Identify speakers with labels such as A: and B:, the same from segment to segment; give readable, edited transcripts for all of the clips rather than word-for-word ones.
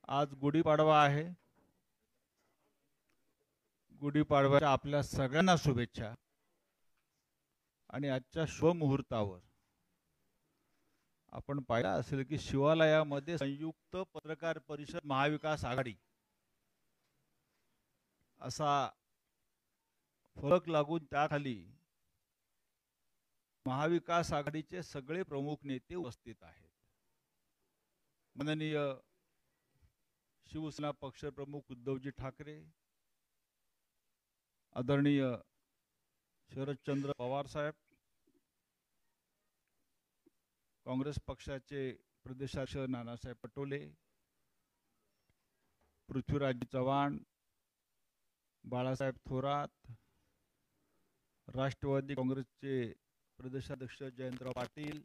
A: आज गुढीपाडवा आहे. गुढीपाडव्याच्या आपल्या सगळ्यांना शुभेच्छा. आणि आजच्या शुभ मुहूर्तावर आपण पाहिलं असेल की शिवालयामध्ये संयुक्त पत्रकार परिषद महाविकास आघाडी असा फलक लागून त्याखाली महाविकास आघाडीचे सगळे प्रमुख नेते उपस्थित आहेत. माननीय शिवसेना पक्षप्रमुख उद्धवजी ठाकरे, आदरणीय शरदचंद्र पवार साहेब, काँग्रेस पक्षाचे प्रदेशाध्यक्ष नानासाहेब पटोले, पृथ्वीराज चव्हाण, बाळासाहेब थोरात, राष्ट्रवादी काँग्रेसचे प्रदेशाध्यक्ष जयंतराव पाटील,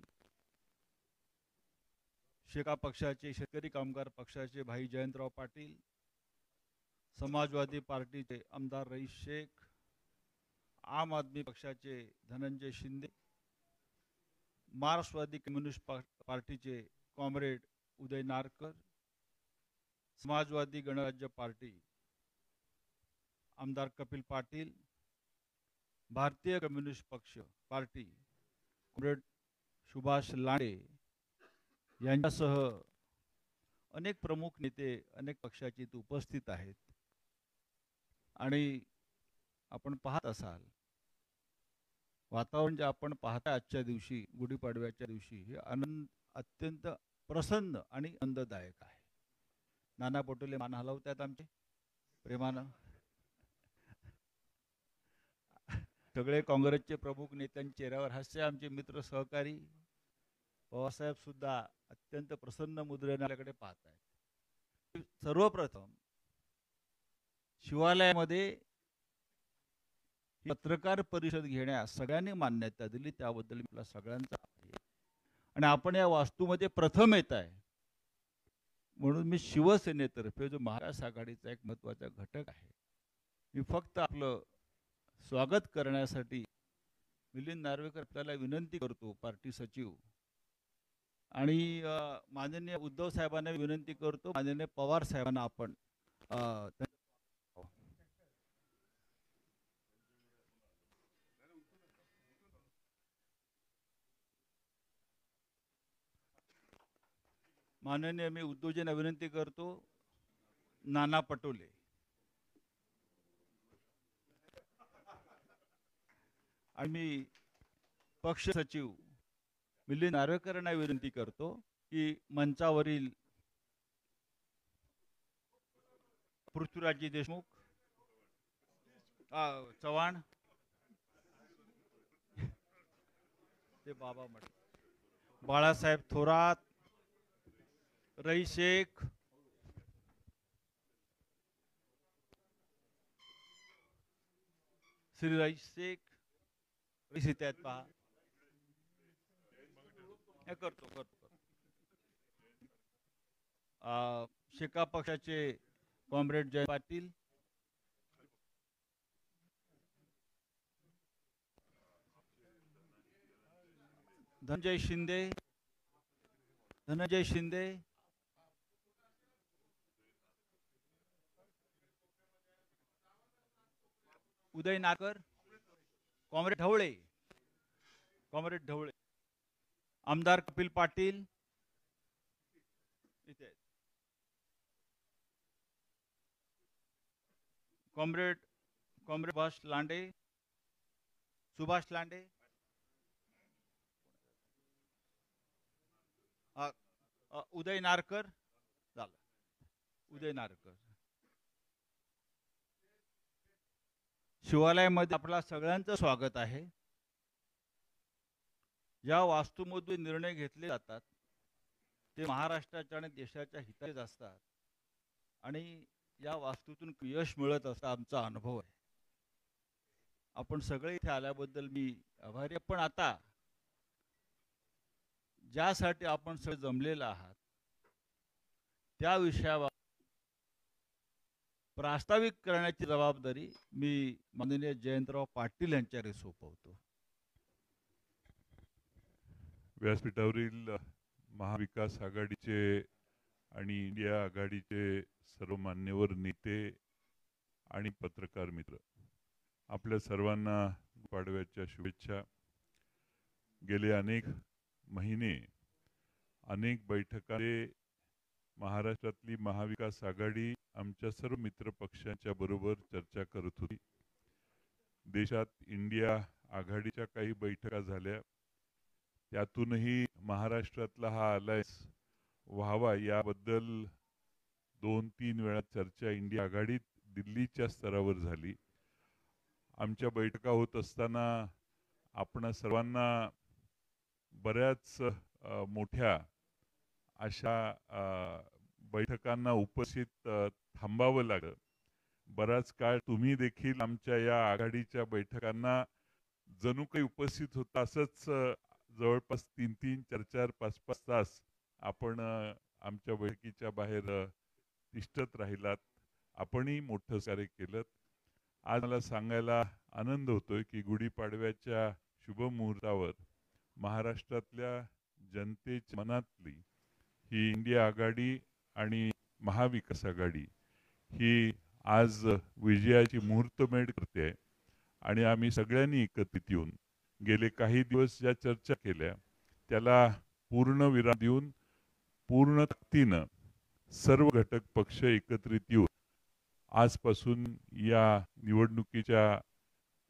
A: शेका पक्षाचे शेतकरी कामगार पक्षाचे भाई जयंतराव पाटील, समाजवादी पार्टीचे आमदार रईस शेख, आम आदमी पक्षाचे धनंजय शिंदे, मार्क्सवादी कम्युनिस्ट पार्टीचे कॉम्रेड उदय नारकर, समाजवादी गणराज्य पार्टी आमदार कपिल पाटील, भारतीय कम्युनिस्ट पक्ष पार्टी कॉम्रेड सुभाष लांडे यांच्यासह अनेक प्रमुख नेते अनेक पक्षाचे इथे उपस्थित आहेत. आणि आपण पाहत असाल वातावरण जे आपण पाहता आजच्या दिवशी गुढीपाडव्याच्या दिवशी हे अत्यंत प्रसन्न आणि आनंददायक आहे. नाना पटोले मान हलवतात आमचे प्रेमानं. सगळे काँग्रेसचे प्रमुख नेत्यांच्या चेहऱ्यावर हास्य. आमचे मित्र सहकारी पवारसाहेब सुद्धा अत्यंत प्रसन्न मुद्रेने आपल्याकडे पाहत आहेत. सर्वप्रथम शिवालयामध्ये पत्रकार परिषद घेण्यास सगळ्यांनी मान्यता दिली, त्याबद्दल आपला सगळ्यांचा आभारी आहे. आणि आपण या वास्तूमध्ये प्रथम येत आहे म्हणून मी शिवसेनेतर्फे जो महाराष्ट्र आघाडीचा एक महत्त्वाचा घटक आहे, मी फक्त आपलं स्वागत करण्यासाठी मिलिंद नार्वेकर आपल्याला विनंती करतो, पार्टी सचिव, आणि माननीय उद्धव साहेबांना विनंती करतो, माननीय पवार साहेबांना आपण माननीय मी उद्धवजींना विनंती करतो, नाना पटोले आणि मी पक्ष सचिव मिलिंद नार्वेकरांना विनंती करतो की मंचावरील पृथ्वीराजजी देशमुख, चव्हाण, ते बाबा म्हटले, बाळासाहेब थोरात, रईस शेख, श्री रईस शेख इथे आहेत पहा. करतो शेका पक्षाचे कॉम्रेड जय पाटील, धनंजय शिंदे, उदय नारकर, कॉम्रेड ढवळे, आमदार कपिल पाटील इथे, कॉम्रेड सुभाष लांडे, उदय नारकर. शिवालयामध्ये आपल्या सगळ्यांचं स्वागत आहे. या वास्तूमध्ये निर्णय घेतले जातात ते महाराष्ट्राच्या आणि देशाच्या हिताचे असतात आणि या वास्तूतून यश मिळत असतं, आमचा अनुभव आहे. आपण सगळे इथे आल्याबद्दल मी आभारी आहे. पण आता ज्यासाठी आपण सगळे जमलेले आहात त्या विषयावर प्रास्ताविक करण्याची जबाबदारी मी माननीय जयंतराव पाटील यांच्याकडे सोपवतो.
B: व्यासपीठावरील महाविकास आघाडीचे आणि इंडिया आघाडीचे सर्व मान्यवर नेते आणि पत्रकार मित्र, आपल्या सर्वांना पाडव्याच्या शुभेच्छा. गेले अनेक महिने अनेक बैठकांमध्ये महाराष्ट्रातली महाविकास आघाडी आमच्या सर्व मित्र पक्षांच्या बरोबर चर्चा करत होती. देशात इंडिया आघाडीच्या काही बैठका झाल्या, त्यातूनही महाराष्ट्रातला हा अलायन्स व्हावा याबद्दल 2-3 वेळा चर्चा इंडिया आघाडीत दिल्लीच्या स्तरावर झाली. आमच्या बैठका होत असताना आपण सर्वांना बऱ्याच मोठ्या अशा बैठकांना उपस्थित थांबावं लागलं. बराच काळ तुम्ही देखील आमच्या या आघाडीच्या बैठकांना जणू काही उपस्थित होता. असंच जवळपास 3-3, 4-4, 5-5 तास आपण आमच्या बैठकीच्या बाहेर तिष्ठत राहिलात. आपणही मोठं कार्य केलं. आज मला सांगायला आनंद होतोय की गुढीपाडव्याच्या शुभ मुहूर्तावर महाराष्ट्रातल्या जनतेच्या मनातली ही इंडिया आघाडी आणि महाविकास आघाडी ही आज विजयाची मुहूर्तमेढ करते. आणि आम्ही सगळ्यांनी एकत्रित येऊन गेले काही दिवस ज्या चर्चा केल्या त्याला पूर्ण विराम देऊन पूर्ण ताकदीनं सर्व घटक पक्ष एकत्रित येऊन आजपासून या निवडणुकीच्या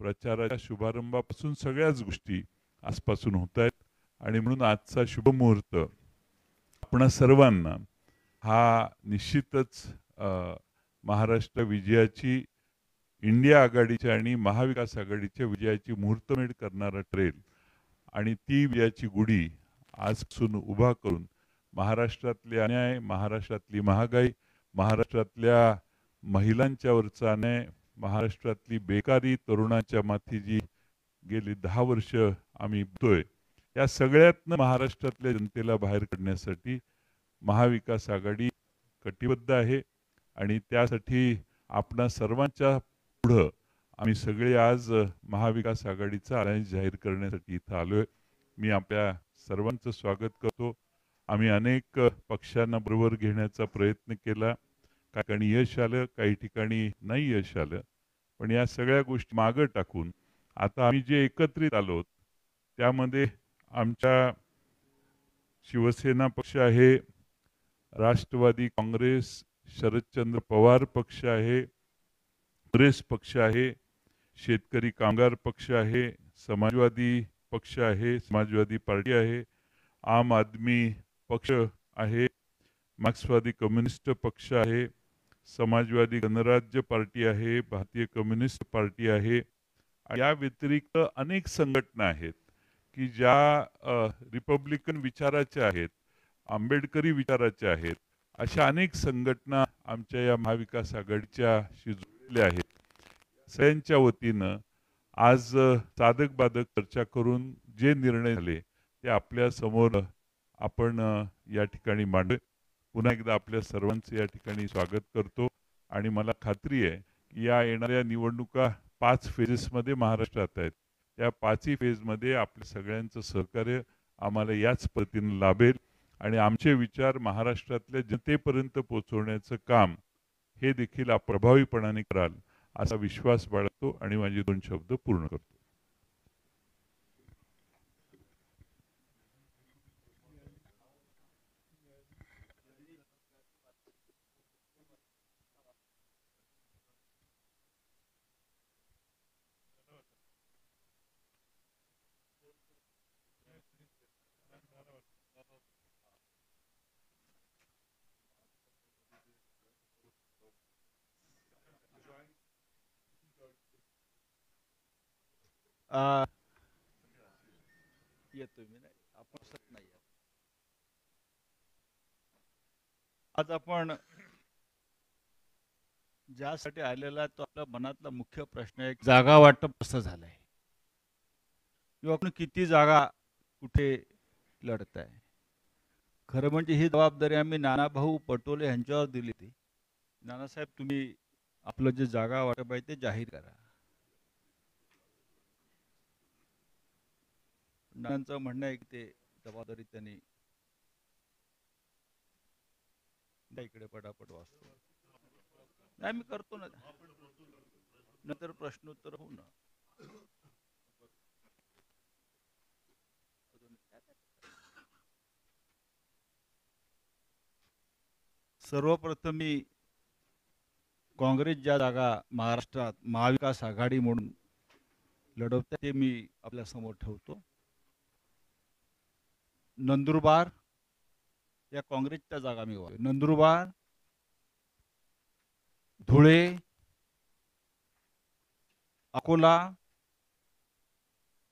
B: प्रचाराच्या शुभारंभापासून सगळ्याच गोष्टी आजपासून होत आहेत. आणि म्हणून आजचा शुभ मुहूर्त आपणा सर्वांना हा निश्चितच महाराष्ट्र विजयाची, इंडिया आघाडीच्या आणि महाविकास आघाडीच्या विजयाची मुहूर्तमेढ करणारा ठरेल. आणि ती विजयाची गुढी आजपासून उभा करून महाराष्ट्रातले अन्याय, महाराष्ट्रातली महागाई, महाराष्ट्रातल्या महिलांच्यावरचा अन्याय, महाराष्ट्रातली बेकारी, तरुणाच्या माथी जी गेली 10 वर्ष आम्ही बघतोय, या सगळ्यातनं महाराष्ट्रातल्या जनतेला बाहेर काढण्यासाठी महाविकास आघाडी कटिबद्ध आहे. आणि त्यासाठी आपणा सर्वांच्या पुढं आम्ही सगळे आज महाविकास आघाडीचा अलायन्स जाहीर करण्यासाठी इथं आलोय. मी आपल्या सर्वांचं स्वागत करतो. आम्ही अनेक पक्षांना बरोबर घेण्याचा प्रयत्न केला. काही ठिकाणी यश आलं, काही ठिकाणी नाही यश आलं. पण या सगळ्या गोष्टी मागं टाकून आता आम्ही जे एकत्रित आलो त्यामध्ये आमच्या शिवसेना पक्ष आहे, राष्ट्रवादी काँग्रेस, शरदचंद्र पवार पक्ष आहे, काँग्रेस पक्ष आहे, शेतकरी कामगार पक्ष आहे, समाजवादी पक्ष आहे, समाजवादी पार्टी आहे, आम आदमी पक्ष आहे, मार्क्सवादी कम्युनिस्ट पक्ष आहे, समाजवादी गणराज्य पार्टी आहे, भारतीय कम्युनिस्ट पार्टी आहे. या व्यतिरिक्त अनेक संघटना आहेत की ज्या रिपब्लिकन विचाराच्या आहेत, आंबेडकरी विचाराच्या आहेत. अशा अनेक संघटना आमच्या या महाविकास आघाडीच्या जोडलेल्या आहेत. सगळ्यांच्या वतीनं आज साधक बाधक चर्चा करून जे निर्णय झाले ते आपल्या समोर आपण या ठिकाणी मांडले. पुन्हा एकदा आपल्या सर्वांचे या ठिकाणी स्वागत करतो. आणि मला खात्री आहे की या येणाऱ्या निवडणुका 5 फेजेसमध्ये महाराष्ट्रात आहेत. त्या 5ही फेजमध्ये आपल्या सगळ्यांचं सहकार्य आम्हाला याच पद्धतीने लाभेल आणि आमचे विचार महाराष्ट्रातल्या जनतेपर्यंत पोहोचवण्याचं काम हे देखील आप प्रभावीपणाने कराल असा विश्वास बाळगतो आणि माझे 2 शब्द पूर्ण करतो.
A: येतोय मी नाही, आपण सत नाही. आज आपण ज्यासाठी आलेला आहे तो आपल्या मनातला मुख्य प्रश्न आहे, जागा वाटप कसं झालंय किंवा आपण किती जागा कुठे लढताय. खरं म्हणजे ही जबाबदारी आम्ही नानाभाऊ पटोले यांच्यावर दिली होती. नानासाहेब, तुम्ही आपलं जे जागा वाटप आहे ते जाहीर करा. नानांचं म्हणणं आहे की ते जबाबदारी त्यांनी त्या इकडे पटापट वाचतो. नाही मी करतो ना, नंतर प्रश्नोत्तर होऊ ना. सर्वप्रथम मी काँग्रेस ज्या जागा महाराष्ट्रात महाविकास आघाडी म्हणून लढवते ते मी आपल्या समोर ठेवतो. नंदुरबार या काँग्रेसच्या जागा मी नंदुरबार, धुळे, अकोला,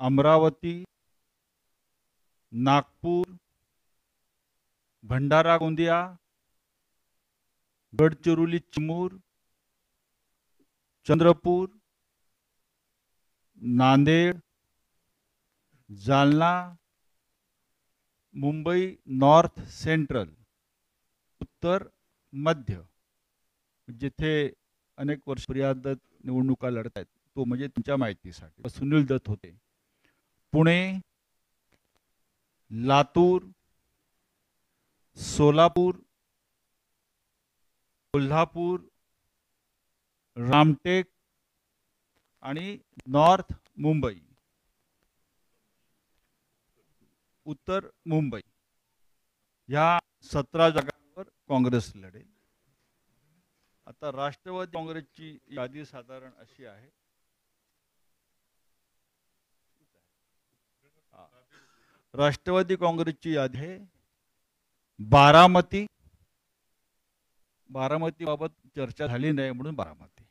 A: अमरावती, नागपूर, भंडारा गोंदिया, गडचिरोली चिमूर, चंद्रपूर, नांदेड, जालना, मुंबई नॉर्थ सेंट्रल, उत्तर मध्य, जिथे अनेक वर्ष मर्यादित निवडणुका लढत आहेत तो म्हणजे तुमच्या माहितीसाठी सुनील दत्त होते. पुणे, लातूर, सोलापूर, कोल्हापूर, रामटेक आणि नॉर्थ मुंबई, उत्तर मुंबई या 17 जागांवर काँग्रेस लढेल. आता राष्ट्रवादी काँग्रेसची यादी साधारण अशी आहे. राष्ट्रवादी काँग्रेसची यादी आहे. बारामती, बारामती बाबत चर्चा झाली नाही म्हणून बारामती,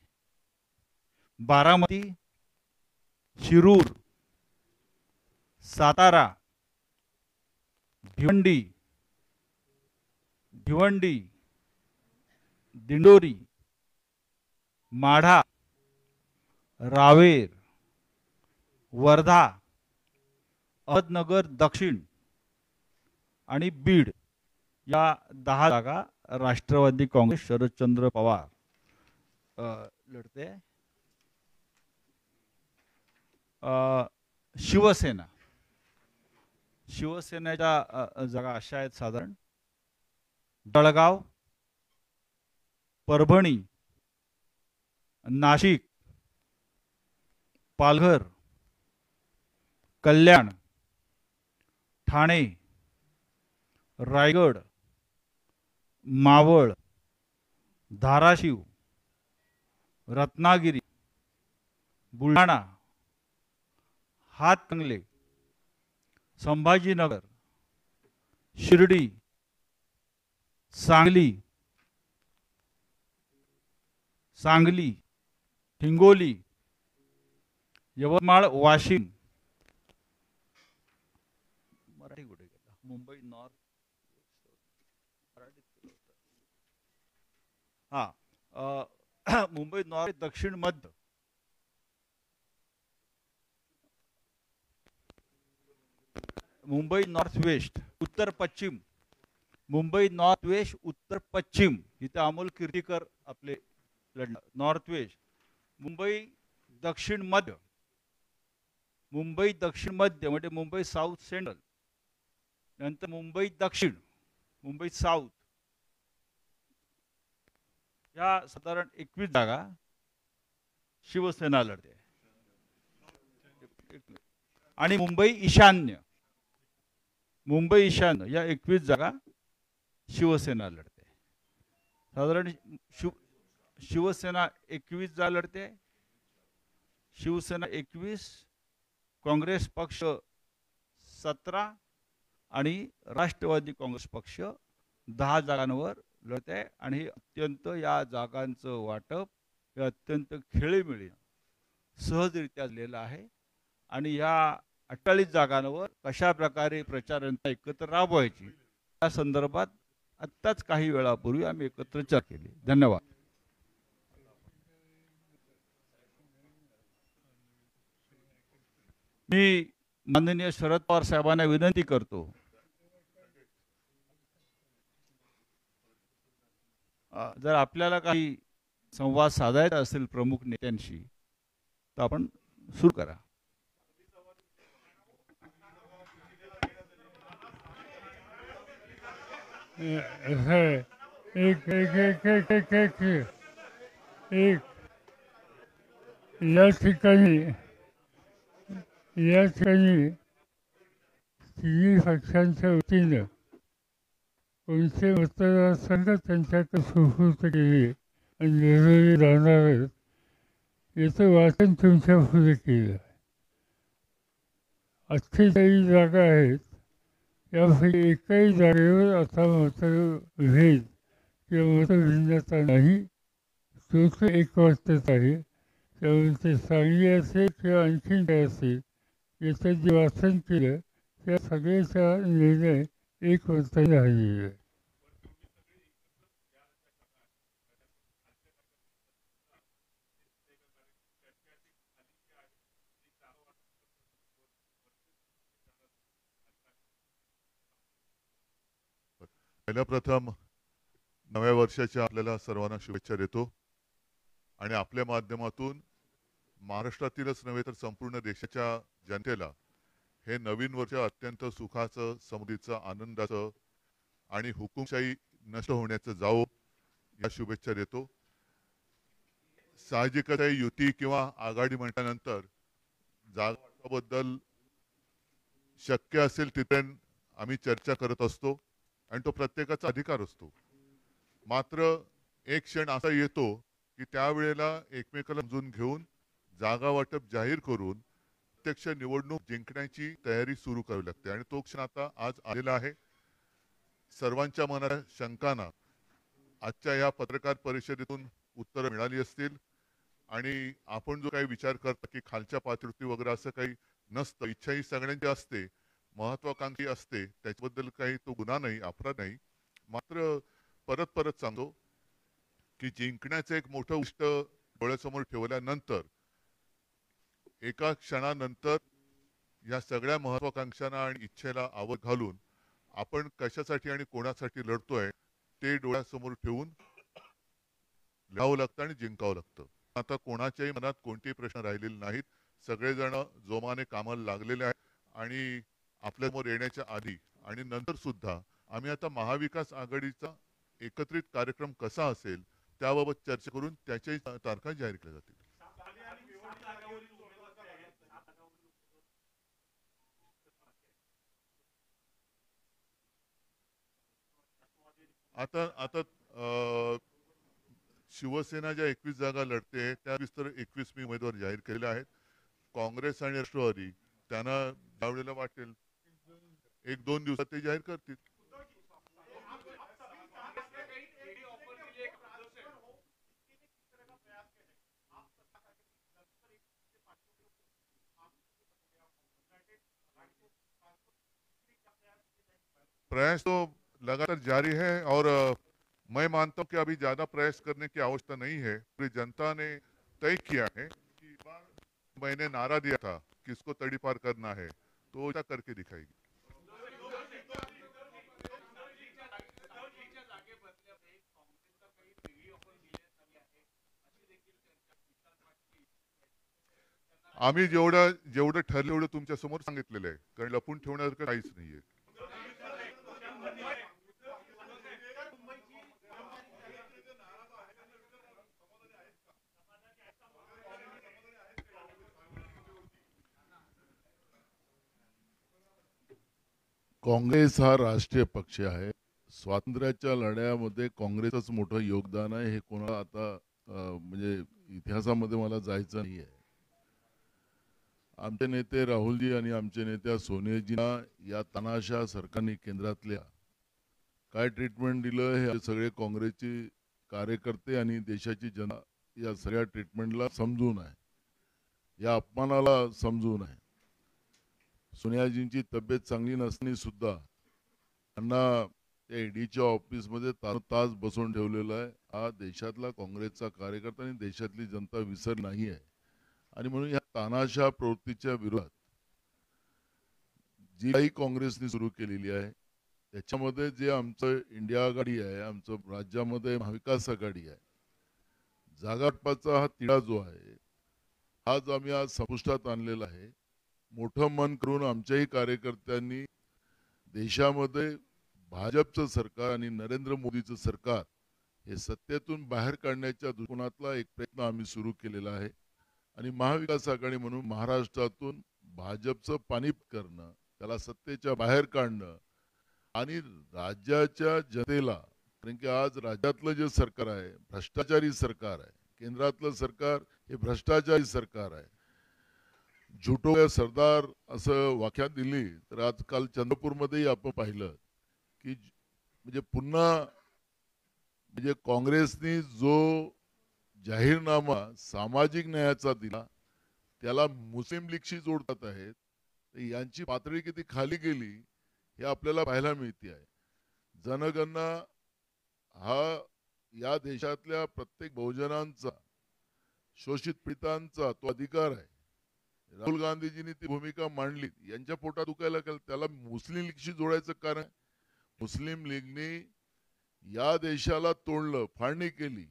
A: बारामती, शिरूर, सातारा, भिवंडी, भिवंडी, दिंडोरी, माढा, रावेर, वर्धा, अहमदनगर दक्षिण आणि बीड या 10 जागा राष्ट्रवादी काँग्रेस शरदचंद्र पवार लढते. शिवसेना, शिवसेनेच्या जागा अशा आहेत साधारण. जळगाव, परभणी, नाशिक, पालघर, कल्याण, ठाणे, रायगड, मावळ, धाराशिव, रत्नागिरी, बुलढाणा, हातकणंगले, संभाजीनगर, शिर्डी, सांगली, हिंगोली, यवतमाळ, वाशिम, मराठी कुठे गेला, मुंबई नॉर्थ, मुंबई नॉर्थ दक्षिण मध्य, मुंबई नॉर्थ वेस्ट उत्तर पश्चिम, मुंबई नॉर्थ वेस्ट उत्तर पश्चिम, इथे अमोल कीर्तीकर आपले लढणार. नॉर्थ वेस्ट, मुंबई दक्षिण मध्य, मुंबई दक्षिण मध्य म्हणजे मुंबई साऊथ सेंट्रल, नंतर मुंबई दक्षिण, मुंबई साऊथ या साधारण 21 जागा शिवसेना लढते. आणि मुंबई ईशान्य, मुंबई ईशान्य या 21 जागा शिवसेना लढते. साधारण शिवसेना 21 जागा लढते. शिवसेना 21, काँग्रेस पक्ष 17 आणि राष्ट्रवादी काँग्रेस पक्ष 10 जागांवर लढते. आणि अत्यंत या जागांचं वाटप हे अत्यंत खेळीमेळी सहजरित्या झालेलं आहे. आणि या 48 जागांवर कशा प्रकारे प्रचार यंत्रणा एकत्र राबवायची या संदर्भात आत्ताच काही वेळापूर्वी आम्ही एकत्र चर्चा केली. धन्यवाद. मी माननीय शरद पवार साहेबांना विनंती करतो, जर आपल्याला काही संवाद साधायचा असेल प्रमुख नेत्यांशी तर आपण सुरू करा.
C: एक एक एक एक एक एक एक या ठिकाणी तिन्ही पक्षांच्या वतीनं कोणते मतदारसंघ त्यांच्याकडे सुपूर्द केले आणि निर्णय राहणार आहेत याचं वाचन तुमच्या पुढे केलं. 48 जागा आहेत, यापैकी एकाही जागेवर आता मतभेद किंवा मतभिन्नता नाही. तो एक वाटत आहे. त्यामुळे ते चांगली असेल किंवा आणखीन काय असेल याचं जे वाचन केलं त्या सगळ्याचा निर्णय एक वर्षाने झालेला आहे.
D: पहिल्या प्रथम नव्या वर्षाच्या आपल्याला सर्वांना शुभेच्छा देतो आणि आपल्या माध्यमातून महाराष्ट्रातीलच नव्हे तर संपूर्ण देशाच्या जनतेला हे नवीन वर्ष अत्यंत सुखाचं, समृद्धीचं, आनंदाचं आणि हुकुमशाही नष्ट होण्याचं जावो या शुभेच्छा देतो. साहजिकच आहे युती किंवा आघाडी म्हटल्यानंतर जागाबद्दल शक्य असेल तिथे आम्ही चर्चा करत असतो आणि तो प्रत्येकाचा अधिकार असतो. मात्र एक क्षण असा येतो की त्यावेळेला एकमेकाला समजून घेऊन जागा वाटप जाहीर करून प्रत्यक्ष निवडणूक जिंकण्याची तयारी सुरू करावी लागते आणि तो क्षण आता आज आलेला आहे. सर्वांच्या मनात शंकांना आजच्या या पत्रकार परिषदेतून उत्तरं मिळाली असतील आणि आपण जो काही विचार करता की खालच्या पातळीवरती वगैरे असं काही नसतं. इच्छा ही सगळ्यांची असते, महत्वाकांक्षी असते, त्याच्याबद्दल काही तो गुन्हा नाही, अपराध नाही. मात्र परत परत सांगतो की जिंकण्याचं एक मोठं उद्दिष्ट डोळ्यासमोर ठेवल्यानंतर एका क्षणानंतर या सगळ्या महत्वाकांक्षांना आणि इच्छेला आवड घालून आपण कशासाठी आणि कोणासाठी लढतोय ते डोळ्यासमोर ठेवून लढावं लागतं आणि जिंकावं लागतं. आता कोणाच्याही मनात कोणतेही प्रश्न राहिलेले नाहीत. सगळेजण जोमाने कामाला लागलेले आहेत आणि आपल्यासमोर येण्याच्या आधी आणि नंतर सुद्धा आम्ही आता महाविकास आघाडीचा एकत्रित कार्यक्रम कसा असेल त्याबाबत चर्चा करून त्याच्याही तारखा जाहीर केल्या जातील. आता आता शिवसेना ज्या 21 जागा लढते त्या 21 मी उमेदवार जाहीर केलेले आहेत. काँग्रेस आणि राष्ट्रवादी त्यांना ज्यावेळेला वाटेल 1-2 दिवसात ते जाहीर करतील. प्रयास तो लगातार जारी है और मैं मानता हूं कि अभी ज्यादा प्रयास करने की आवश्यकता नहीं है. पूरी जनता ने तय किया है कि मैंने नारा दिया था कि इसको तड़ीपार करना है तो ऐसा करके दिखाएगी. आम्ही जेवढं ठरलं एवढं तुमच्या समोर सांगितलेलं आहे, कारण लपून ठेवण्यासारखं काहीच नाहीये.
E: काँग्रेस हा राष्ट्रीय पक्ष आहे. स्वातंत्र्याच्या लढ्यामध्ये काँग्रेसच मोठं योगदान आहे. हे कोणाला आता म्हणजे इतिहासामध्ये मला जायचं नाही आहे. आमचे नेते राहुलजी आणि आमचे नेत्या सोनियाजींना या तानाशा सरकारने केंद्रातल्या काय ट्रीटमेंट दिलं हे सगळे काँग्रेसचे कार्यकर्ते आणि देशाची जनता या सगळ्या ट्रीटमेंटला समजून आहे, या अपमानाला समजून आहे. सोनियाजींची तब्येत चांगली नसताना सुद्धा त्यांना त्या ईडीच्या ऑफिसमध्ये तास बसवून ठेवलेला आहे. हा देशातला काँग्रेसचा कार्यकर्ता आणि देशातली जनता विसर नाही आहे. आणि म्हणून या तानाशा प्रवृत्तीच्या विरोधात जी काही काँग्रेसने सुरू केलेली आहे त्याच्यामध्ये जे आमचं इंडिया आघाडी आहे, आमचं राज्यामध्ये महाविकास आघाडी आहे, जागावाटपाचा हा तिढा जो आहे हा जो आम्ही आज संपुष्टात आणलेला आहे. मोठं मन करून आमच्याही कार्यकर्त्यांनी देशामध्ये भाजपचं सरकार आणि नरेंद्र मोदीचं सरकार हे सत्तेतून बाहेर काढण्याच्या दृष्टिकोनातला एक प्रयत्न आम्ही सुरू केलेला आहे आणि महाविकास आघाडी म्हणून महाराष्ट्रातून भाजपचं पाणीप करणं, त्याला सत्तेच्या बाहेर काढणं आणि राज्याच्या जनतेला, कारण की आज राज्यातलं जे सरकार आहे भ्रष्टाचारी सरकार आहे, केंद्रातलं सरकार हे भ्रष्टाचारी सरकार आहे. झुटो या सरदार असं व्याख्या दिली तर आजकाल चंद्रपूरमध्येही आपण पाहिलं की म्हणजे पुन्हा म्हणजे काँग्रेसने जो जाहीरनामा सामाजिक न्यायाचा दिला त्याला मुस्लिम लीगशी जोडतात आहेत. तर यांची पातळी किती खाली गेली हे आपल्याला पाहायला मिळते आहे. जनगणना हा या देशातल्या प्रत्येक बहुजनांचा, शोषित पीडितांचा तो अधिकार आहे. राहुल गांधीजींनी ती भूमिका मांडली, यांच्या पोटात दुखायला लागलं, त्याला मुस्लिम लीगशी जोडायचं कारण मुस्लिम लीगने या देशाला तोडलं, फाळणी केली.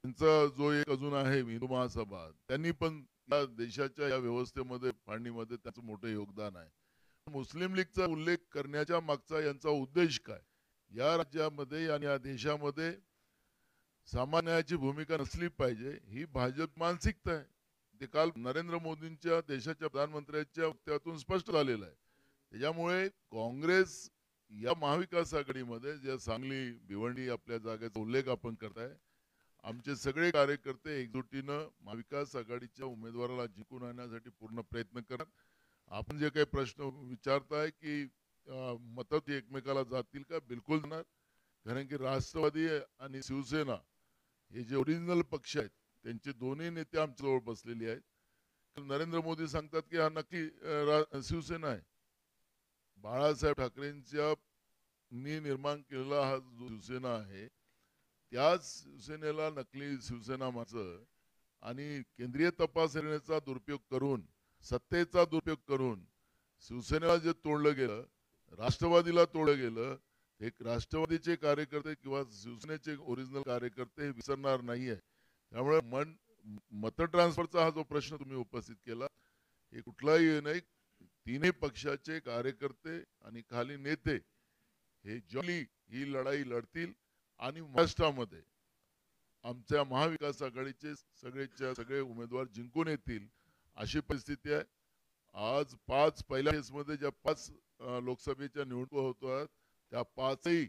E: त्यांचा जो एक अजून आहे हिंदू महासभा, त्यांनी पण या देशाच्या या व्यवस्थेमध्ये फाळणीमध्ये त्याचं मोठं योगदान आहे. मुस्लिम लीगचा उल्लेख करण्याच्या मागचा यांचा उद्देश काय? या राज्यामध्ये आणि या देशामध्ये सामान्याची भूमिका नसली पाहिजे ही भाजप मानसिकता आहे. ते काल नरेंद्र मोदींच्या देशाच्या प्रधानमंत्र्यांच्या वक्तव्यातून स्पष्ट झालेलं आहे. त्याच्यामुळे काँग्रेस या महाविकास आघाडीमध्ये ज्या सांगली भिवंडी आपल्या जागेचा उल्लेख आपण करताय, आमचे सगळे कार्यकर्ते एकजुटीनं महाविकास आघाडीच्या उमेदवाराला जिंकून आणण्यासाठी पूर्ण प्रयत्न करतात. आपण जे काही प्रश्न विचारताय की मतं एकमेकाला जातील का, बिलकुल जाणार. कारण की राष्ट्रवादी आणि शिवसेना हे जे ओरिजिनल पक्ष आहेत त्यांचे दोन्ही नेते आमच्याजवळ बसलेले आहेत. नरेंद्र मोदी सांगतात की हा नक्की शिवसेना आहे. बाळासाहेब ठाकरेंच्या निर्माण केलेला हा जो शिवसेना आहे त्याच शिवसेनेला नकली शिवसेना माणसं आणि केंद्रीय तपास यंत्रणेचा दुरुपयोग करून, सत्तेचा दुरुपयोग करून शिवसेनेला जे तोडलं गेलं, राष्ट्रवादीला तोडलं गेलं, एक राष्ट्रवादीचे कार्यकर्ते किंवा शिवसेनेचे ओरिजिनल कार्यकर्ते हे विसरणार नाहीये. त्यामुळे मत ट्रान्सफरचा हा जो प्रश्न तुम्ही उपस्थित केला हे कुठलाही नाही. तीनही पक्षाचे कार्यकर्ते आणि खाली नेते हे जॉली ही लढाई लढतील आणि महाराष्ट्रामध्ये आमच्या महाविकास आघाडीचे सगळे उमेदवार जिंकून येतील अशी परिस्थिती आहे. आज पहिल्या फेजमध्ये ज्या 5 लोकसभेच्या निवडणुका होतात त्या 5ही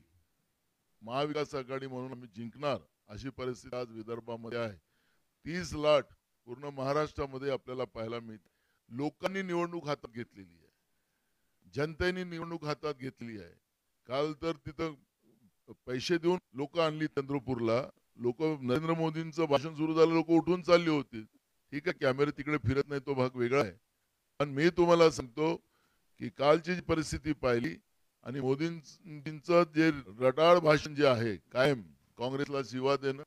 E: महाविकास आघाडी म्हणून आम्ही जिंकणार अशी परिस्थिती आज विदर्भामध्ये आहे. 30 लाट पूर्ण महाराष्ट्रामध्ये आपल्याला पाहायला मिळते. लोकांनी निवडणूक हातात घेतलेली आहे, जनतेने निवडणूक हातात घेतली आहे. काल तर तिथं पैसे देऊन लोक आणली चंद्रपूरला. लोक नरेंद्र मोदींचं भाषण सुरू झालं, लोक उठून चालली होती. ठीक आहे, कॅमेरे तिकडे फिरत नाही तो भाग वेगळा आहे. पण मी तुम्हाला सांगतो की कालची जी परिस्थिती पाहिली आणि मोदींचं जे रटाळ भाषण जे आहे, कायम काँग्रेसला शिवा देणं,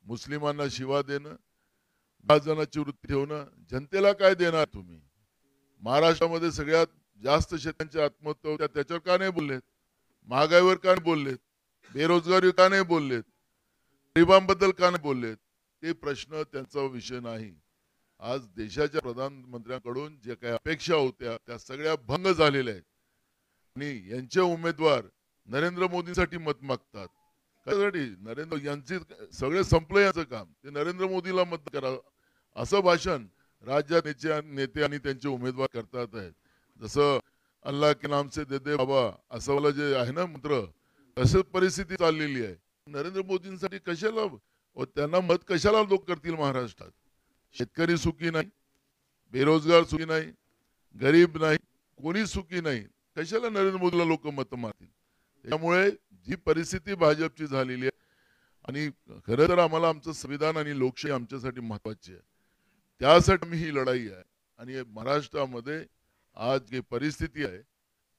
E: मुस्लिमांना शिवा देणं, भाजनाची वृत्ती ठेवणं, जनतेला काय देणार तुम्ही? महाराष्ट्रामध्ये सगळ्यात जास्त शेतकऱ्यांच्या आत्महत्या होत्या, त्याच्यावर का नाही बोललेत? महागाईवर का नाही बोललेत? बेरोजगारी का नाही बोललेत? गरिबांबद्दल का नाही बोललेत? ते प्रश्न त्यांचा विषय नाही. आज देशाच्या प्रधानमंत्र्यांकडून जे काही अपेक्षा होत्या त्या सगळ्या भंग झालेल्या आहेत आणि यांचे उमेदवार नरेंद्र मोदींसाठी मत मागतात. कशासाठी? नरेंद्र यांचे सगळे संपलं याचं काम, ते नरेंद्र मोदीला मत करा असं भाषण राज्यात नेते आणि त्यांचे उमेदवार करतात आहेत. जसं अल्लाह के नाम से दे दे बाबा असं वाला जे आहे ना मंत्र, तसंच परिस्थिती चाललेली आहे. नरेंद्र मोदींसाठी कशाला त्यांना मत कशाला लोक करतील महाराष्ट्रात? शेतकरी सुखी नाही, बेरोजगार सुखी नाही, गरीब नाही, कोणी सुखी नाही. कशाला नरेंद्र मोदीला लोक मत मारतील? त्यामुळे जी परिस्थिती भाजपची झालेली आहे आणि खरं तर आम्हाला आमचं संविधान आणि लोकशाही आमच्यासाठी महत्वाची आहे. त्यासाठी मी ही लढाई आहे आणि महाराष्ट्रामध्ये आज जी परिस्थिती आहे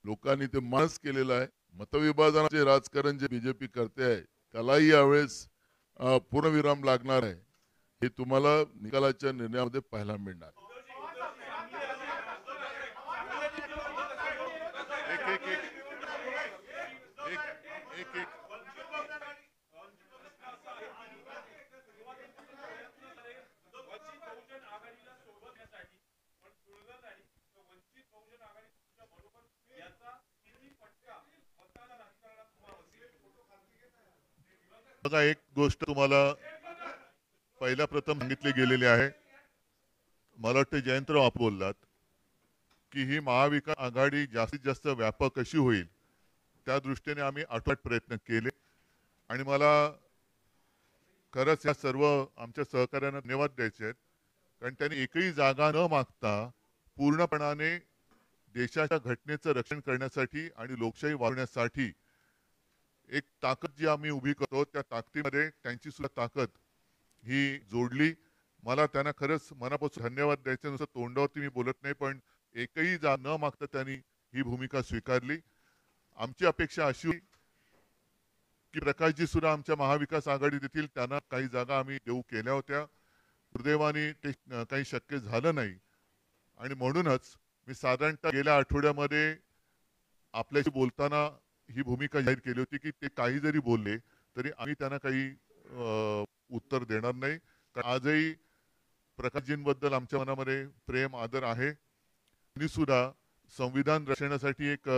E: लोकांनी ते मानस केलेलं आहे. मतविभाजनाचे राजकारण जे बीजेपी करते आहे त्यालाही यावेळेस पूर्णविराम लागणार आहे, हे तुम्हाला निकालाच्या निर्णयामध्ये पाहायला मिळणार.
D: बघा, एक गोष्ट तुम्हाला पहिल्या प्रथम सांगितली गेलेली आहे. मला वाटतं जयंतराव आप बोललात की ही महाविकास आघाडी जास्तीत जास्त व्यापक कशी होईल त्या दृष्टीने आम्ही आठवट प्रयत्न केले आणि मला खरंच या सर्व आमच्या सहकार्यांना धन्यवाद द्यायचे आहेत, कारण त्यांनी एकही जागा न मागता पूर्णपणाने देशाच्या घटनेचं रक्षण करण्यासाठी आणि लोकशाही वाढवण्यासाठी एक ताकद जी आम्ही उभी करतो त्या ताकदीमध्ये त्यांची सुद्धा ताकद ही जोडली. मला त्यांना खरंच मनापासून धन्यवाद द्यायचे. नुसतं तोंडावरती मी बोलत नाही, पण एकही न मागता त्यांनी ही भूमिका स्वीकारली. आमची अपेक्षा अशी होती की प्रकाशजी सुद्धा आमच्या महाविकास आघाडीत येतील. त्यांना काही जागा आम्ही देऊ केल्या होत्या. दुर्दैवाने ते काही शक्य झालं नाही आणि म्हणूनच मी साधारणतः गेल्या आठवड्यामध्ये आपल्याशी बोलताना ही भूमिका जाहीर केली होती की ते काही जरी बोलले तरी आम्ही त्यांना काही उत्तर देणार नाही, कारण आजही प्रकाशजींबद्दल आमच्या मनामध्ये प्रेम आदर आहे. त्यांनी सुद्धा संविधान रक्षणासाठी एक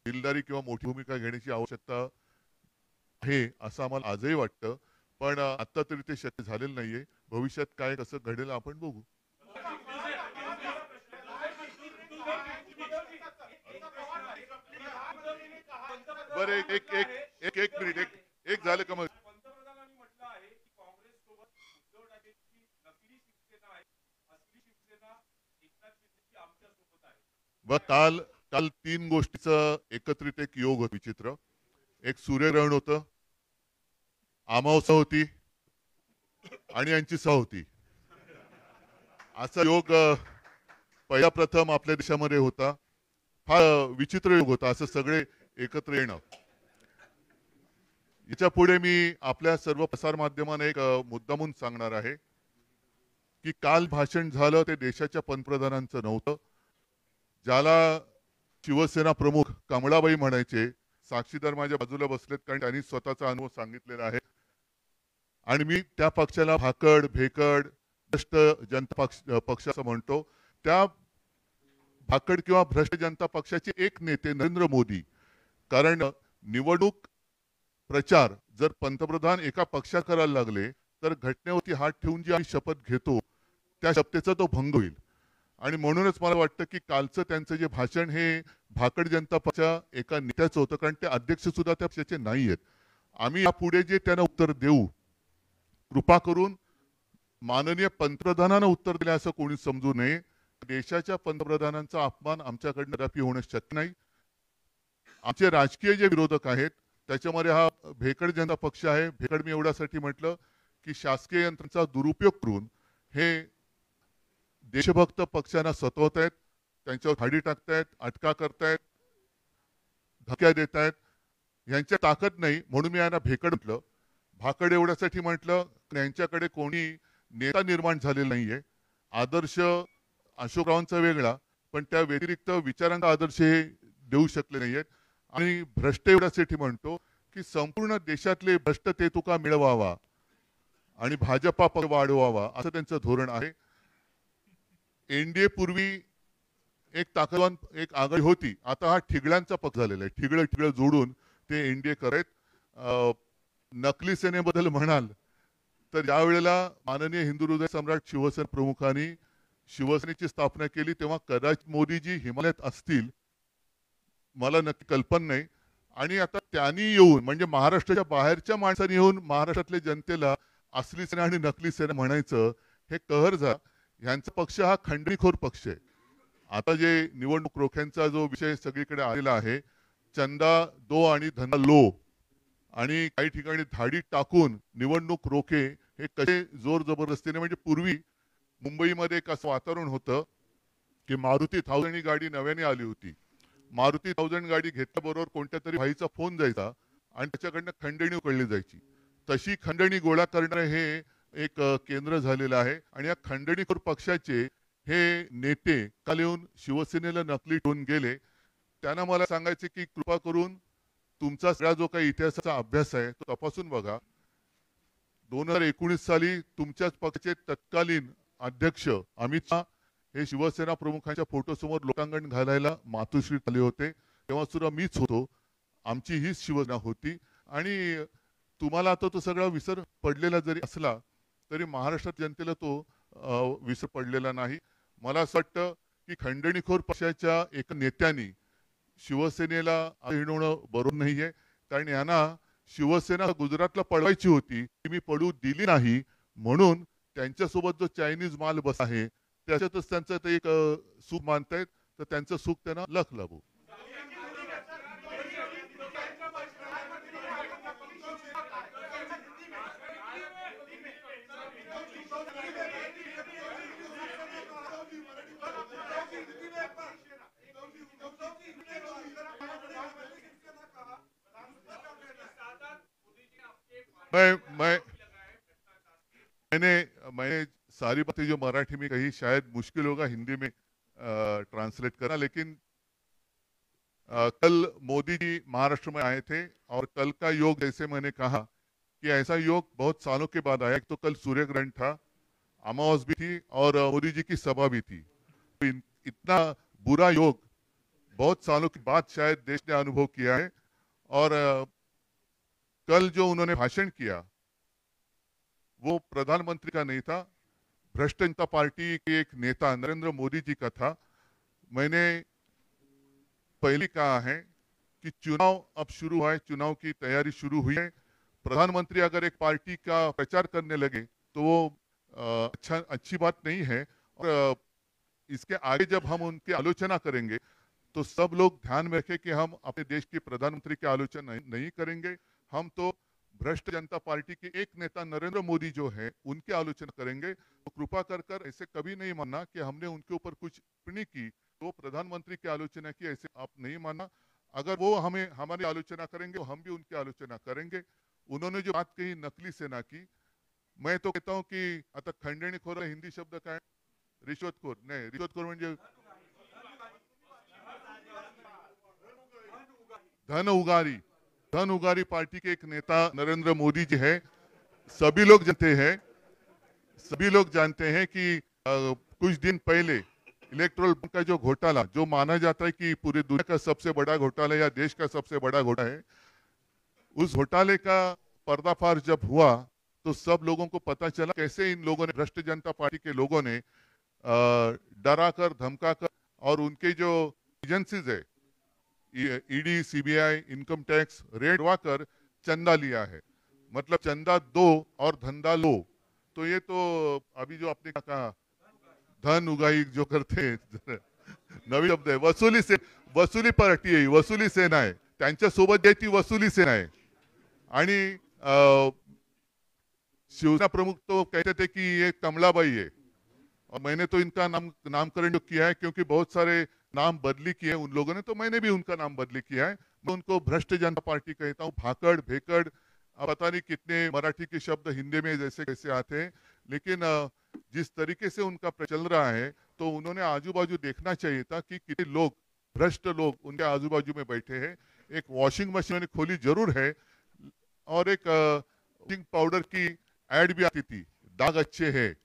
D: दिलदारी किंवा मोठी भूमिका घेण्याची आवश्यकता आहे असं आम्हाला आजही वाटतं, पण आता तरी ते शक्य झालेलं नाहीये. भविष्यात काय कसं घडेल आपण बघू. बरं एक एक एक एक मिनिट एक झालं का मग काल काल 3 गोष्टीचं एकत्रित एक योग होत विचित्र. एक सूर्यग्रहण होतं, अमावस्या होती आणि यांची सहा होती. असा योग पहिला प्रथम आपल्या देशामध्ये होता. फार विचित्र योग होता असं सगळे एकत्र येणं. याच्या पुढे मी आपल्या सर्व प्रसार माध्यमांना एक मुद्दामून सांगणार आहे की काल भाषण झालं ते देशाच्या पंतप्रधानांचं नव्हतं. ज्याला शिवसेना प्रमुख कमळाबाई म्हणायचे, साक्षीदार माझ्या बाजूला बसलेत कारण त्यांनी स्वतःचा अनुभव सांगितलेला आहे. आणि मी त्या पक्षाला भाकड भेकड भ्रष्ट जनता पक्ष असं म्हणतो. त्या भाकड किंवा भ्रष्ट जनता पक्षाचे एक नेते नरेंद्र मोदी, कारण निवडणूक प्रचार जर पंतप्रधान एका पक्षात करायला लागले तर घटनेवरती हात ठेवून जी आम्ही शपथ घेतो त्या शपथेचा तो भंग होईल. आणि म्हणूनच मला वाटतं की कालचं त्यांचं जे भाषण हे भाकड जनता पक्षा एका नेत्याचं होतं, कारण ते अध्यक्ष सुद्धा त्या पक्षाचे नाही आहेत. आम्ही यापुढे जे त्यांना उत्तर देऊ, कृपा करून माननीय पंतप्रधानांना उत्तर दिले असं कोणी समजू नये. देशाच्या पंतप्रधानांचा अपमान आमच्याकडनं कदापि होणं शक्य नाही. आमचे राजकीय जे विरोधक आहेत त्याच्यामध्ये हा भेकड जनता पक्ष आहे. भेकड मी एवढ्यासाठी म्हटलं की शासकीय यंत्रणेचा दुरुपयोग करून हे देशभक्त पक्षांना सतवत आहेत, त्यांच्यावर हाडी टाकतायत, अटका करतायत, धक्या देत आहेत. यांच्या ताकद नाही म्हणून मी यांना भेकड म्हटलं. भाकड एवढ्यासाठी म्हटलं यांच्याकडे कोणी नेता निर्माण झालेला नाहीये. आदर्श अशोकरावांचा वेगळा, पण त्या व्यतिरिक्त विचारांचा आदर्श हे देऊ शकले नाहीयेत. आणि भ्रष्ट एवढ्यासाठी म्हणतो की संपूर्ण देशातले भ्रष्ट ते तुका मिळवावा आणि भाजपा पक्ष वाढवावा असं त्यांचं धोरण आहे. एनडीए पूर्वी एक ताकदवान एक आघाडी होती, आता हा ठिगळ्यांचा पक्ष झालेला आहे. ठिगळं जोडून ते एनडीए करत. नकली सेनेबद्दल म्हणाल तर यावेळेला माननीय हिंदू हृदय सम्राट शिवसेना प्रमुखांनी शिवसेनेची स्थापना केली तेव्हा कदाचित मोदीजी हिमालयात असतील, मला नक्की कल्पना नाही. आणि आता त्यांनी येऊन म्हणजे महाराष्ट्राच्या बाहेरच्या माणसांनी येऊन महाराष्ट्रातल्या जनतेला असली सेना आणि नकली सेना म्हणायचं हे कहर जा. यांचा पक्ष हा खंडणीखोर पक्ष आहे. आता जे निवडणूक रोख्यांचा जो विषय सगळीकडे आलेला आहे, चंदा दो आणि धंदा लो, आणि काही ठिकाणी धाडी टाकून निवडणूक रोखे हे कसे जोर जबरदस्तीने, म्हणजे पूर्वी मुंबईमध्ये एक असं वातावरण होतं की मारुती 1000 ही गाडी नव्याने आली होती. मारुती 1000 गाडी घेतल्याबरोबर कोणत्या तरी भाईचा फोन जायचा आणि त्याच्याकडनं खंडणी उकळली जायची. तशी खंडणी गोळा करणारे हे एक केंद्र झालेलं आहे. आणि या खंडणीखोर पक्षाचे हे नेते काल येऊन शिवसेनेला नकली ठेवून गेले. त्यांना मला सांगायचे की कृपा करून तुमचा सगळा जो काही इतिहासाचा अभ्यास आहे तो तपासून बघा. 2019 साली तुमच्याच पक्षाचे तत्कालीन अध्यक्ष अमित शहा हे शिवसेना प्रमुखांच्या फोटोसमोर लोटांगण घालायला मातोश्रीत आले होते. तेव्हा सुद्धा मीच होतो. आमची हीच शिवसेना होती. आणि तुम्हाला आता तो सगळा विसर पडलेला जरी असला तरी महाराष्ट्रात जनतेला तो विसर पडलेला नाही. मला असं वाटतं की खंडणीखोर पक्षाच्या एका नेत्याने शिवसेनेला हिणवणं बरोबर नाहीये. कारण यांना शिवसेना गुजरातला पळवायची होती, ती मी पडू दिली नाही, म्हणून त्यांच्यासोबत जो चायनीज माल बस आहे त्याच्यातच त्यांचं ते एक सुख मानतायत. तर त्यांचं सुख त्यांना लख लाभो. मैं मैंने सारी बातें जो मराठी में कही शायद मुश्किल होगा हिंदी में ट्रांसलेट करना, लेकिन कल मोदी जी महाराष्ट्र में आए थे और कल का योग जैसे मैंने कहा कि ऐसा योग बहुत सालों के बाद आया. एक तो कल सूर्य ग्रहण था, अमावस भी थी और मोदी जी की सभा भी थी. तो इतना बुरा योग बहुत सालों के बाद शायद देश ने अनुभव किया है. और कल जो उन्होंने भाषण किया वो प्रधानमंत्री का नहीं था, भ्रष्ट जनता पार्टी के एक नेता नरेंद्र मोदी जी का था. मैंने पहले कहा है कि चुनाव अब शुरू हुआ है, चुनाव की तैयारी शुरू हुई है. प्रधानमंत्री अगर एक पार्टी का प्रचार करने लगे तो वो अच्छी बात नहीं है. और इसके आगे जब हम उनकी आलोचना करेंगे तो सब लोग ध्यान में रखें कि हम अपने देश के प्रधानमंत्री की आलोचना नहीं करेंगे. हम तो भ्रष्ट जनता पार्टी के एक नेता नरेंद्र मोदी जो है उनकी आलोचना करेंगे. तो कृपा कर ऐसे कभी नहीं मानना कि हमने उनके ऊपर कुछ टिप्पणी की तो प्रधानमंत्री की आलोचना की, ऐसे आप नहीं मानना. अगर वो हमें हमारी आलोचना करेंगे तो हम भी उनकी आलोचना करेंगे. उन्होंने जो बात कही नकली सेना की, मैं तो कहता हूं कि आता खंडणीखोर हिंदी शब्द काय, रिश्वतखोर नाही, रिश्वतखोर म्हणजे धन उगारी पार्टी के एक नेता नरेंद्र मोदी जी है. सभी लोग जानते हैं कि कुछ दिन पहले इलेक्ट्रल बॉन्ड का जो घोटाला, जो माना जाता है कि पूरी दुनिया का सबसे बड़ा घोटाला या देश का सबसे बड़ा घोटाला है, उस घोटाले का पर्दाफाश जब हुआ तो सब लोगों को पता चला कैसे इन लोगों ने, भ्रष्ट जनता पार्टी के लोगों ने डरा कर धमका कर और उनके जो एजेंसीज है ED, CBI, income tax raid कर चंदा लिया है. मतलब चंदा दो और धंधा लो. तो ये तो अभी जो आपने कहा धन उगाई जो करते हैं नवीन शब्द आहे, वसुली पार्टी आहे, वसुली सेना आहे. त्यांच्यासोबत ती वसुली सेना आहे. आणि शिवसेना प्रमुख तो कहते थे कि ये कमलाबाई है, और मैंने तो इनका नामकरण जो किया है क्योंकि बहुत सारे नाम बदली किए उन लोगों ने, तो मैंने भी उनका नाम बदली किया है. मैं उनको भ्रष्ट जनता पार्टी कहता हूँ. भाकड़ भेकड़ पता नहीं कितने मराठी के शब्द हिंदी में जैसे कैसे आते हैं, लेकिन जिस तरीके से उनका चल रहा है तो उन्होंने आजू बाजू देखना चाहिए था कि कितने लोग, भ्रष्ट लोग उनके आजू बाजू में बैठे हैं. एक वॉशिंग मशीन खोली जरूर है और एक वॉशिंग पाउडर की एड भी आती थी, दाग अच्छे है,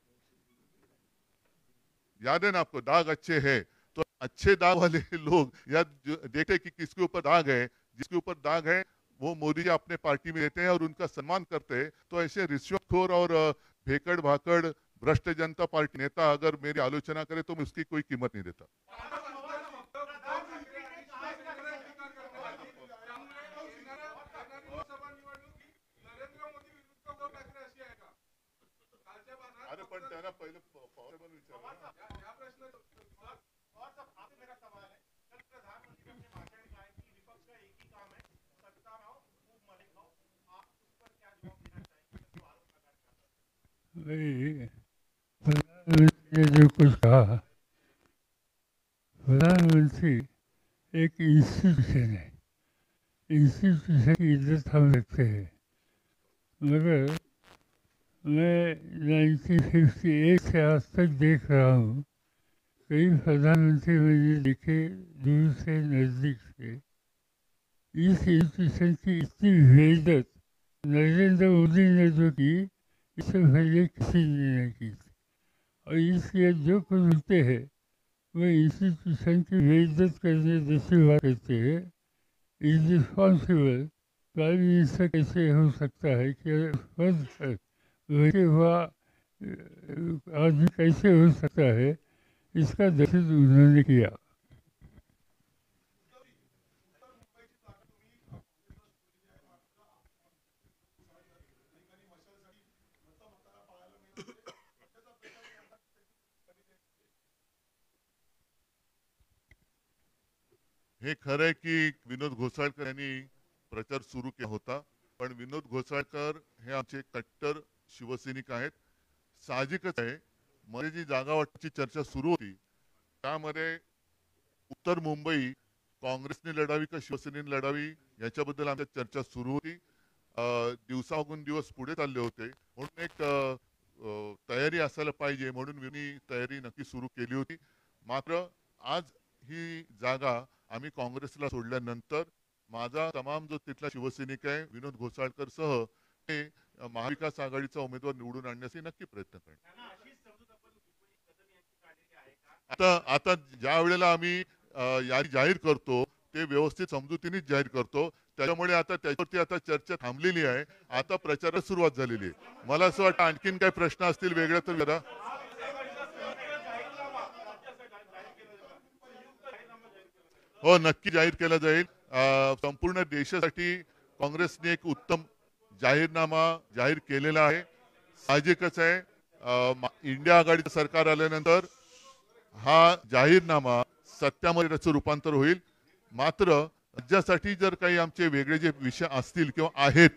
D: याद है ना आपको, दाग अच्छे है. तो अच्छे दाग वाले लोग या देखे कि किसके ऊपर दाग है, जिसके ऊपर दाग है वो मोदी जी अपने पार्टी में देते हैं और उनका सम्मान करते हैं. तो ऐसे रिश्वतखोर और भेकड़ भाकड़ भ्रष्ट जनता पार्टी नेता अगर मेरी आलोचना करे तो मैं उसकी कोई कीमत नहीं देता. अरे पण त्यांना पहिले पॉसिबल विचार.
C: प्रधानमंत्री ने जो कुछ कहा, प्रधानमंत्री एक इंस्टीट्यूशन है, इंस्टीट्यूशन की इज्जत हम रखते हैं. मगर मैं 1958 से आज तक देख रहा हूँ कई प्रधानमंत्री मैंने देखे दूर से नज़दीक से. इस इंस्टीट्यूशन की इतनी बेइज्जत नरेंद्र मोदी ने जो की इससे पहले किसी ने नहीं की थी. और इसलिए जो कुछ होते हैं वो इंस्टीट्यूशन की बेइज्जत करने जैसी बात करते हैं. इज रिस्पॉन्सिबल प्राइम मिनिस्टर कैसे हो सकता है कि पद पर बैठे हुआ आदमी कैसे हो सकता है, इसका दर्शन उन्होंने किया।
D: हे खरं आहे की विनोद घोसाळकर यांनी प्रचार सुरू केला होता, पण विनोद घोसाळकर हे आमचे कट्टर शिवसैनिक आहेत. साहजिकच आहे, मध्ये जी जागा वाटपाची चर्चा सुरू होती त्यामध्ये उत्तर मुंबई काँग्रेसने लढावी का शिवसेनेने लढावी याच्याबद्दल आमच्या चर्चा सुरू होती. दिवसागून दिवस पुढे चालले होते, म्हणून एक तयारी असायला पाहिजे म्हणून मी तयारी नक्की सुरू केली होती. मात्र आज ही जागा आम्ही काँग्रेसला सोडल्यानंतर माझा तमाम जो तिथला शिवसैनिक आहे विनोद घोसाळकर सह ते महाविकास आघाडीचा उमेदवार निवडून आणण्यासाठी नक्की प्रयत्न करेन. आता आता ज्या वेळेला आम्ही यादी जाहीर करतो ते व्यवस्थित समजुतीनेच जाहीर करतो, त्याच्यामुळे आता त्याच्यावरती आता चर्चा थांबलेली आहे. आता प्रचाराला सुरुवात झालेली आहे. मला असं वाटतं आणखीन काही प्रश्न असतील वेगळे तर जरा. हो, नक्की जाहीर केला जाईल. संपूर्ण देशासाठी काँग्रेसने एक उत्तम जाहीरनामा जाहीर केलेला आहे. साहजिकच आहे, इंडिया आघाडीचं सरकार आल्यानंतर हा जाहीरनामा सत्यामध्ये त्याचं रूपांतर होईल. मात्र राज्यासाठी जर काही आमचे वेगळे जे विषय असतील किंवा आहेत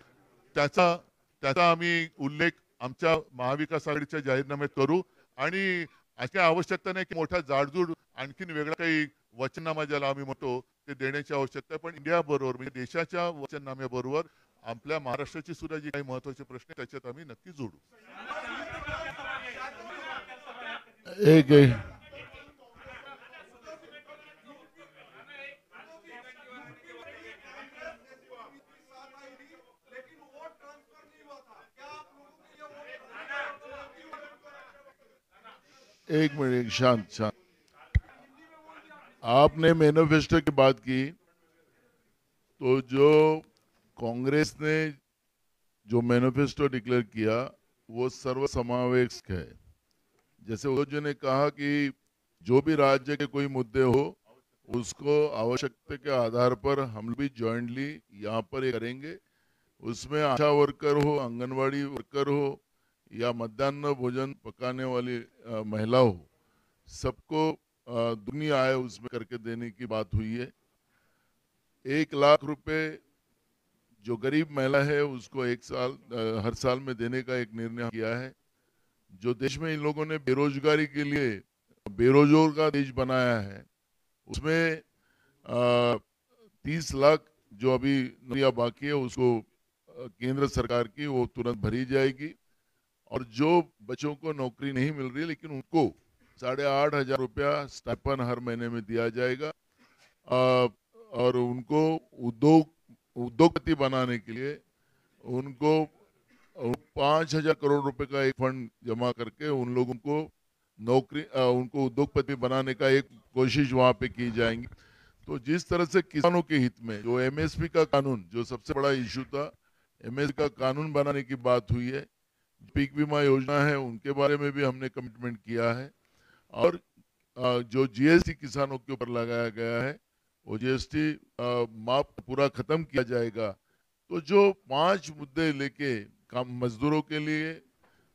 D: त्याचा त्याचा आम्ही उल्लेख आमच्या महाविकास आघाडीच्या जाहीरनाम्यात करू. आणि अशी आवश्यकता नाही की मोठा जाडजूड आणखीन वेगळा काही वचननामा ज्याला आम्ही म्हणतो ते देण्याची आवश्यकता आहे. पण इंडिया बरोबर म्हणजे देशाच्या वचननाम्याबरोबर आपल्या महाराष्ट्राची सुद्धा जी काही महत्वाचे प्रश्न आहेत त्याच्यात आम्ही नक्की जोडू.
E: एक एक मिनट, शांत शांत. आपने मैनिफेस्टो की बात की, तो जो कांग्रेस ने जो मैनिफेस्टो डिक्लेयर किया वो सर्वसमावेशक है. जैसे वो जो ने कहा कि जो भी राज्य के कोई मुद्दे हो उसको आवश्यकता के आधार पर हम भी जॉइंटली यहाँ पर ये करेंगे. उसमें आशा वर्कर हो, आंगनवाड़ी वर्कर हो या मध्याह्न भोजन पकाने वाली महिला हो, सबको दुनी आय उसमें करके देने की बात हुई है. 1 लाख रुपए जो गरीब महिला है उसको हर साल में देने का एक निर्णय किया है. जो देश में इन लोगों ने बेरोजगारी के लिए बेरोजगार का देश बनाया है उसमें 30 लाख जो अभी नौकरियां बाकी है उसको केंद्र सरकार की वो तुरंत भरी जाएगी. और जो बच्चों को नौकरी नहीं मिल रही लेकिन उनको 8,500 रुपया स्टाइपेंड हर महीने में दिया जाएगा. और उनको उद्योगपति बनाने के लिए उनको 5,000 करोड़ रुपए का एक फंड जमा करके उन लोगों को उनको उद्योगपति बनाने का एक कोशिश वहां पे की जाएंगी. तो जिस तरह से किसानों के हित में जो एमएसपी का कानून जो सबसे बड़ा इशू था, एमएसपी का कानून बनाने की बात हुई है. पीक बीमा योजना है उनके बारे में भी हमने कमिटमेंट किया है. और जो जीएसटी किसानों के ऊपर लगाया गया है वो जीएसटी माफ पूरा खत्म किया जाएगा. तो जो 5 मुद्दे लेके काम मजदूरों के लिए,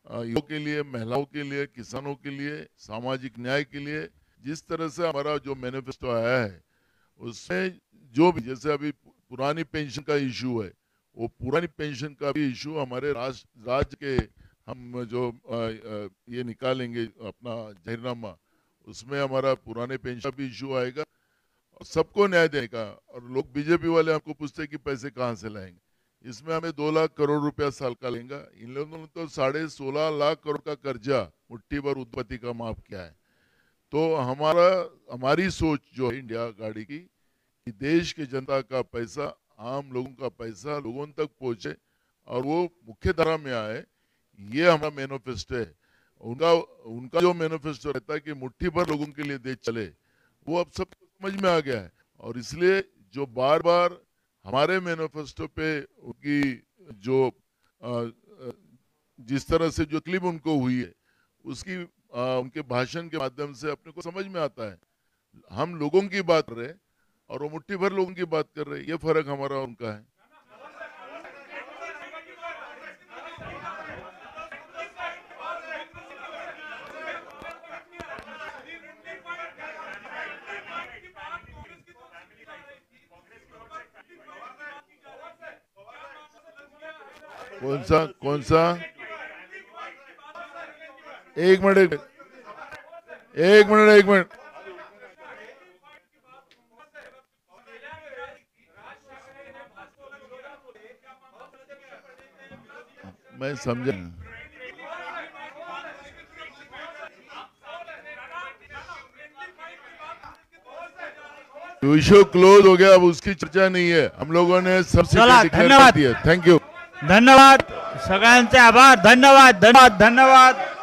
E: युवाओं के लिए, महिलाओं के लिए, किसानों के लिए, सामाजिक न्याय के लिए जिस तरह से हमारा जो मैनिफेस्टो आया है उसमें जो भी जैसे अभी पुरानी पेंशन का इशू है वो पुरानी पेंशन का भी इशू हमारे राज्य के हम जो ये निकालेंगे अपना जाहिरनामा उसमें हमारा पुराने पेंशन भी इशू आएगा और सबको न्याय देने का. और लोग बीजेपी वाले हमको पूछते हैं कि पैसे कहाँ से लाएंगे. इसमें हमें 2 लाख करोड़ रुपया साल का लेंगे. इन लोगों ने तो 16.5 लाख करोड़ का कर्जा मुट्ठी भर उद्योगपति का माफ किया है. तो हमारी सोच जो है इंडिया गाड़ी की कि देश की जनता का पैसा, आम लोगों का पैसा लोगों तक पहुंचे और वो मुख्य धारा में आए, ये हमारा मैनिफेस्टो है. उनका जो मैनिफेस्टो रहता है कि मुट्ठी भर लोगों के लिए देश चले, वो अब सबको समझ में आ गया है. और इसलिए जो बार बार हमारे मैनिफेस्टो पे उनकी जो जिस तरह से जो क्लिप उनको हुई है उसकी उनके भाषण के माध्यम से अपने को समझ में आता है हम लोगों की बात कर रहे हैं और वो मुट्ठी भर लोगों की बात कर रहे हैं, ये फर्क हमारा और उनका है। कौन सा एक मिनट मैं समझा। इशू क्लोज हो गया, अब उसकी चर्चा नहीं है, हम लोगों ने सबसे
A: चला, धन्यवाद।
E: Thank you.
A: धन्यवाद सगळ्यांचे आभार. धन्यवाद.